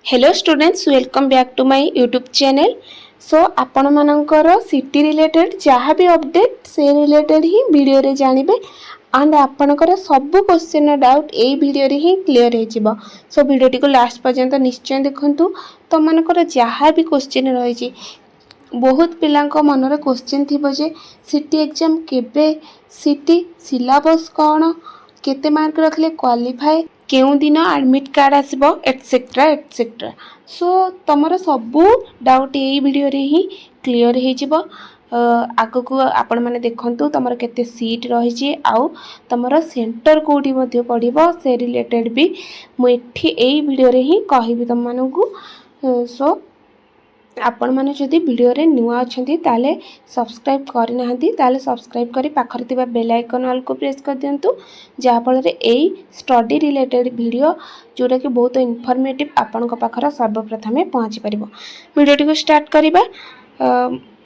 Hello students welcome back to my YouTube channel. So आपण मानकर city related जहाँ भी अपडेट से रिलेटेड ही वीडियो रे जानिबे एंड आपणकर सब क्वेश्चन डाउट यही वीडियो रे ही क्लियर हो। सो वीडियो टी को लास्ट पर्यंत निश्चय देखंतु। तो मानकर जहाँ भी क्वेश्चन रही बहुत पिलांको मनरे क्वेश्चन थिबो जे सिटी एग्जाम केबे, सिटी सिलेबस कौन, केते मार्क रखले क्वालिफाई, केउं दिन एडमिट कार्ड आसबो एटसेट्रा एटसेट्रा। सो तमर सबू डाउट यही वीडियो रे ही क्लियर हो जिवो। आगु को आपण माने देखंतु तमर केते सीट रही आउ तमर सेंटर कोठी मध्ये पड़िबो से रिलेटेड भी मु एठी एही वीडियो रे ही कहिबि तम मानकु। सो आपण माने जदि वीडियो रे नुआ अछंती ताले सब्सक्राइब करना हंती ताले सब्सक्राइब करी पाखर तिबा बेल आइकन ऑल को प्रेस कर दियंतु जहा फल रे एई स्टडी रिलेटेड वीडियो जोटा कि बहुत इनफॉर्मेटिव आपण को पाखर सर्वप्रथमे पहुंची परिबो। वीडियो टी को स्टार्ट करिबा।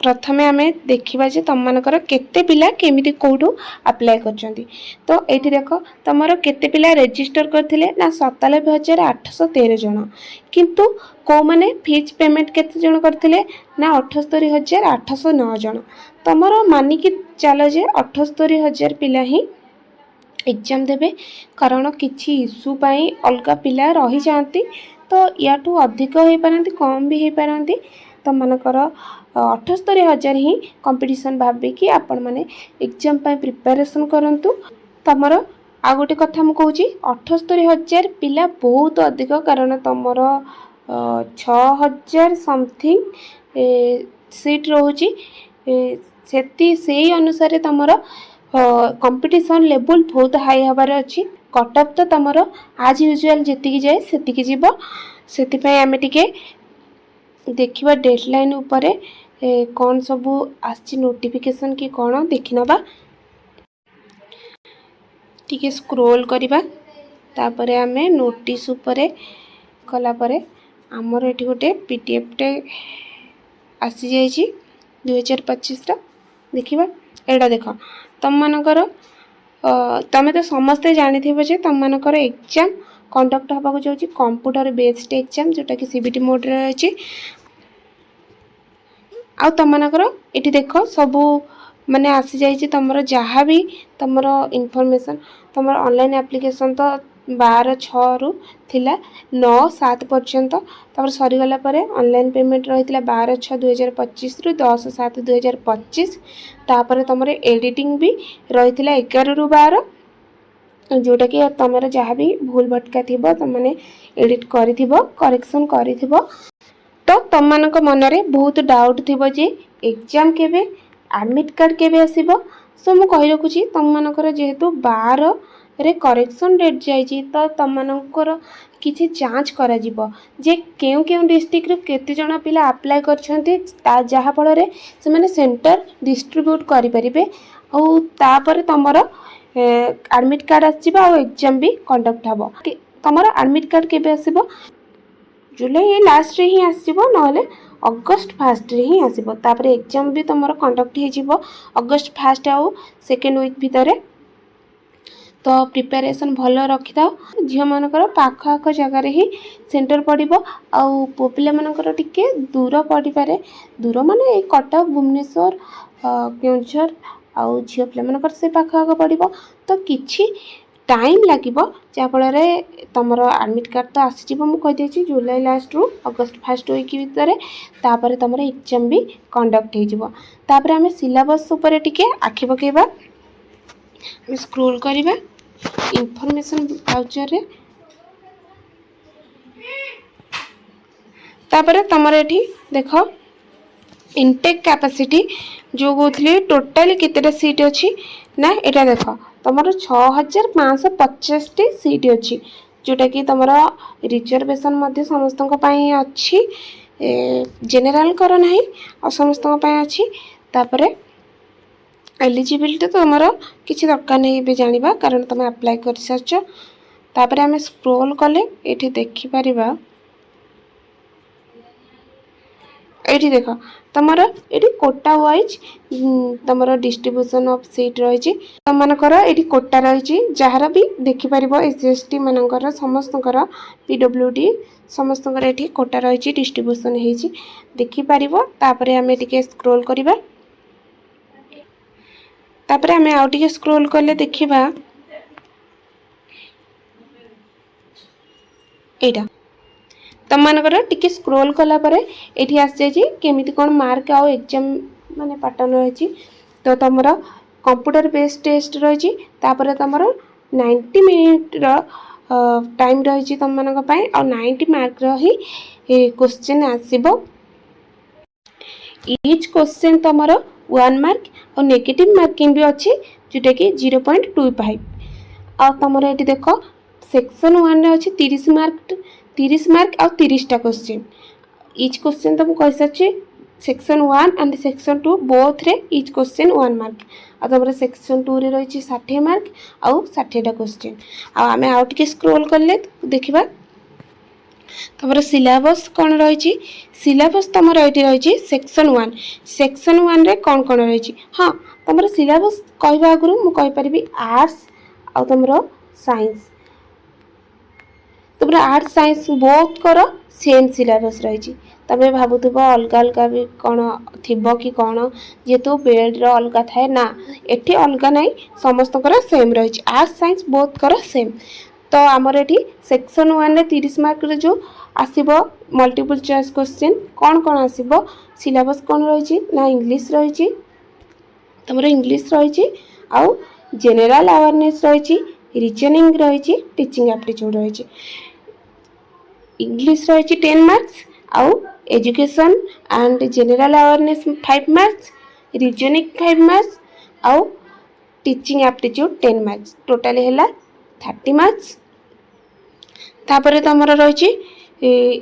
प्रथमे आमे देखिबा जे तम मानकर केते पिला केमिति कोडू अप्लाई करचंती। तो एठी देखो तमरो केते पिला रजिस्टर करथिले ना 97,813 जण, किंतु को माने फीस पेमेंट केते जण करथिले ना 78,809 जण। तमरो मानि कि चलो जे 78,000 पिला ही एग्जाम देबे, कारण किछि इशू पाई अलगा पिला रही जांती। तो याठू अधिक होई पारंती कम भी होई पारंती। तो मानकर 78,000 ही कंपटीशन भाबी कि आपण माने एग्जाम पाई प्रिपरेशन करंतु। तमरो आ गोटे कथा मु कहूची 78,000 पिला बहुत अधिक, कारण तमरो 6,000 समथिंग सीट रोची सेती सेही अनुसार तमरो कंपटीशन लेवल बहुत हाई हबार अच्छी। कट ऑफ तो तमरो आज यूजुअल जेतिकी जाए सेतिकी जीवो। सेति पय आमे टिके देखिबा डेडलाइन उपरे कौन सबू आछि नोटिफिकेशन कि कौन देखि नबा। टिके स्क्रोल करिबा, तापरे आमे नोटिस उपरे कला परे हमर एठी गोटे पीडीएफ टे आसी जाइछि 2025 रा। देखिबा एडा देखो तम मानकर तमे तो समस्ते जानि थिबो जे तम मानकर एग्जाम कंडक्ट हबा को जाउछि कंप्यूटर बेस्ड एग्जाम जोटा कि सीबीटी मोड रे अछि। आ तम मानकर एठी देखो सबू माने आसी जाइछि तमरो जहाँ भी तमरो इनफॉरमेशन। तमरो ऑनलाइन एप्लीकेशन तो 12/6 रु थिला 9/7 पर्यंत, तमर सरी गला परे ऑनलाइन पेमेंट रहितला 12/6/2025 रु 10/7/2025। तापरे तमरे एडिटिंग भी रहितला 11 रु 12, जोटा कि तमरो जहाँ भी भूल भटका थिबो तमने एडिट करिथिबो करेक्शन करिथिबो। तो तम मानक मनरे बहुत डाउट थिबो जे एग्जाम केबे, एडमिट कार्ड केबे आसीबो। सो मु कहि रखुची तम मानकर जेहेतु 12 रे करेक्शन डेट जाइछि, तो तम मानकर किछि जांच करा जिवो जे केउ केउ डिस्ट्रिक्ट रे केते जण पिला अप्लाई करछन्ती, ता जहा फल रे से माने सेंटर डिस्ट्रीब्यूट करि परिबे। औ तापर तमरो एडमिट कार्ड आसीबो और एग्जाम भी कंडक्ट हबो। तमरो एडमिट कार्ड केबे आसीबो जुलाई लास्ट रे ही आसीबो, नहले अगस्त फर्स्ट रे ही आसीबो। तापर एग्जाम भी तमरो कंडक्ट हे जिवो अगस्त फर्स्ट आउ सेकेंड वीक भितरे। तो प्रिपरेशन भलो रखि दाओ। झियो मानकर पाख आख जगह रे ही सेंटर पड़िबो, आउ पोपिला मानकर टिके दूर पड़ी पारे। दूर माने ए कटक भुवनेश्वर केउझर आउ झियो पिला मानकर से पाख आख पड़िबो। तो किछि टाइम लागिबो जा फल रे तमरो एडमिट कार्ड तो आसी जिवो। मु कहि देछि जुलाई लास्ट रु अगस्त फर्स्ट वीक भितरे। तापर तमरो एग्जाम भी कंडक्ट हे जिवो। तापर हमें सिलेबस ऊपर टिके आखि पकेबा, हम स्क्रॉल करिबा इंफॉर्मेशन वाउचर रे। तापर तमरो एठी देखो इनटेक कैपेसिटी जो गोथली टोटली केतेटा सीट अछि ना, एटा देखो तमरो 6,550 टी सीट अछि, जोटा कि तमरो रिजर्वेशन मध्ये समस्त पई अछि, जनरल कर नाही और समस्त पई अछि। तापरे एलिजिबिलिटी तो तमरो किछि दरकार नहीं बे जानिबा, कारण तमे अप्लाई कर सरछ। तापरे हमें स्क्रॉल कले एठी देखि परिबा ये देख तुम ये कोटा वाइज तुम डिस्ट्रीब्यूशन ऑफ सीट रही तुम मनकर ये कोटा रही जार भी देखिपर SC/ST मानकर समस्त PWD समस्त ये कोटा रही डिस्ट्रीब्यूशन हो देखिपर तापर आम टे स्क्रोल करवा तापर आम आउ टे स्क्रोल कले देखा एटा तुम मानकर टिके स्क्रोल कला परे एठी आस जाई केमिति कोन मार्क आउ एग्जाम माने पैटर्न रही तो तुम कंप्यूटर बेस्ड टेस्ट रही तापर तुम 90 मिनिट टाइम रही तुम मान 90 मार्क रही क्वेश्चन आसीबो ईच क्वेश्चन तुम 1 मार्क और नेगेटिव मार्किंग भी अच्छी जोटा कि 0.25 आ तुम ये देख सेक्शन 1 रे अच्छी 30 मार्क और 30टा क्वेश्चन ईच क्वेश्चन तुमको कह सारी सेक्शन 1 एंड सेक्शन 2 बोथ रे ईच क्वेश्चन 1 मार्क आ तुम सेक्शन 2 रे रही 60 मार्क और 60टा क्वेश्चन आम आउ टे स्क्रोल कले देखा तुम सिलेबस कौन रही सिलेबस तुम ये रही सेक्शन 1 रे कौन कौन रही हाँ तुम सिलेबस कहवा आगु मुझे आर्ट्स आ तुम साइंस तुम आर्ट्स साइंस बोथ कर सेम सिलेबस रही तुम भावुव अलग अलग भी कौन थी कि कौन जेहेतु बेड अलग थाए ना एटी अलग ना समस्त सेम रही आर्ट्स साइंस बोथ कर सेम तो आमर ये सेक्शन 1 रे 30 मार्क जो आसब मल्टीपल चॉइस क्वेश्चन कौन कौन आसब सिलेबस कौन रही ना इंग्लिश रही तुम इंग्लिश रही आउ जनरल अवेयरनेस रही रीजनिंग रही टीचिंग एप्टीट्यूड रही इंग्लिश रही 10 मार्क्स आउ education and general awareness 5 marks reasoning 5 marks आउ टीचिंग एप्टीट्यूड 10 मार्क्स टोटाल है 30 मार्क्स तापर तुम रही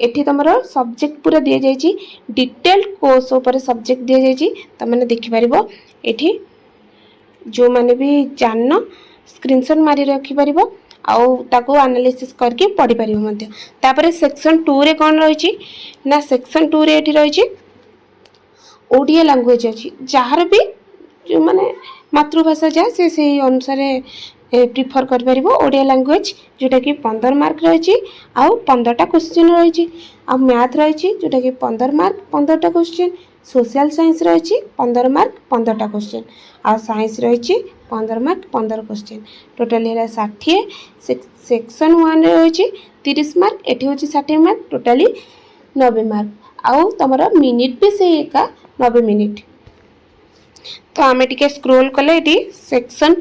एठी तुम सब्जेक्ट पूरा दि जाइए डिटेल्ड कोर्स उपर सब्जेक्ट दि जाइए तुमने देखिपर एठी जो मैंने भी जान स्क्रीनशॉट मारी रखिपर आउ ताको एनालिसिस करके पढ़ी पार तापर सेक्शन 2 रे कौन रही ना सेक्शन 2 रे एठी रही ओडिया लैंग्वेज अच्छी जार भी जो माने मातृभाषा जहाँ से अनुसार प्रिफर कर ओडिया लैंग्वेज जोटा कि 15 मार्क रही आउ 15टा क्वेश्चन रही आ मैथ रही जोटा कि 15 मार्क 15टा क्वेश्चन सोशल साइंस रही 15 मार्क 15टा क्वेश्चन आ साइंस रही 15 मार्क 15 क्वेश्चन टोटाल है 60 सेक्शन 1 रही 30 मार्क एटी हूँ 60 मार्क टोटाली 90 मार्क आउ तुम मिनिट भी से एका 90 मिनिट तो आम टे स्क्रोल कले ये सेक्शन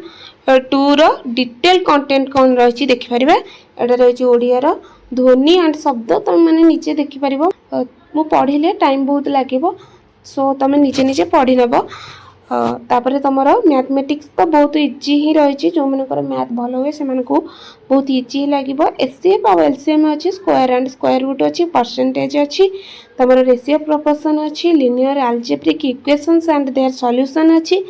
2 रो डिटेल कंटेंट कौन रही देखिपर यहाँ रही ओडियार ध्वनि एंड शब्द तुम मैंने निजे देखिपर मु पढ़ले टाइम बहुत लगे सो तुम निजे निजे पढ़ी नब तापर तुम मैथमेटिक्स तो बहुत इजी ही रही जो मनकर मैथ भल हुए से बहुत इजी लगे एससीएफ और एलसीएम अच्छी स्क्वायर एंड स्क्वायर रूट अच्छी परसेंटेज अच्छी तुम रेशियो प्रोपोर्शन अच्छी linear algebraic equations and their solution अच्छी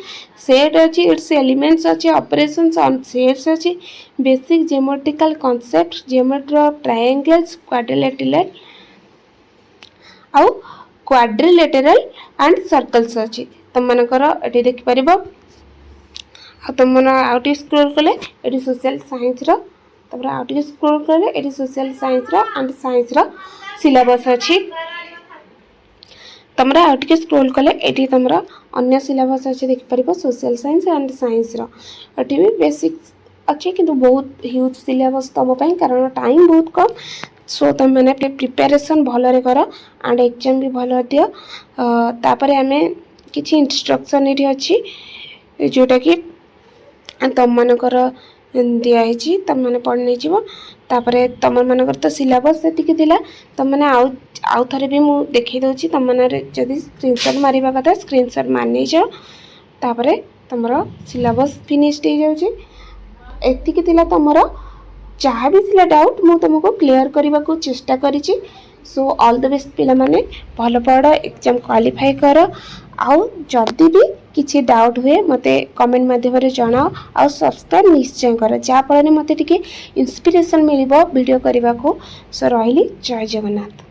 सेट अच्छी इट्स एलिमेंट्स अच्छी ऑपरेशंस ऑन सेट्स अच्छी basic geometrical concept geometry of triangles quadrilateral and circles अच्छी तुम मनकर ये देखिपर तुम आउ टे स्क्रोल कले ये सोशल साइंस तुम आउ टे स्क्रोल कले ये social science and science syllabus अच्छी तुम आउ टे स्क्रोल कले ये तुम अन्य सिलेबस अच्छे देखिपर सोशल साइंस एंड साइंस ये भी बेसिक अच्छे कि बहुत ह्यूज सिलेबस तुम कारण टाइम बहुत कम सो तुम मैंने प्रिपेरेसन भल कर एंड एग्जाम भी भल दियो तापर आम किसी इंस्ट्रक्शन ये अच्छी जोटा कि तुम मनकर दिखाई तुम मैंने पढ़ नहीं तापर तुम मनकर तो सिलेबस से तुम मैंने आउ थे भी मुझे देखी दूसरी तुम मैंने जदि स्क्रीनशॉट मारिबा कथा स्क्रीनशॉट मार नहीं जाओ तापर तुम सिलेबस फिनिश्ड हो जाए तुम जहाँ भी थिला डाउट मु तुमको क्लियर करने को चेष्टा करी सो ऑल द बेस्ट पिला माने भल पढ़ एग्जाम क्वालिफाई कर आउ जदि भी किसी डाउट हुए मते कमेंट माध्यम जनाओ आउ सब्सक्राइब निश्चय कर जहाँफल मते टिके इंस्पिरेशन मिलिबो वीडियो करने को सो रही जय जगन्नाथ।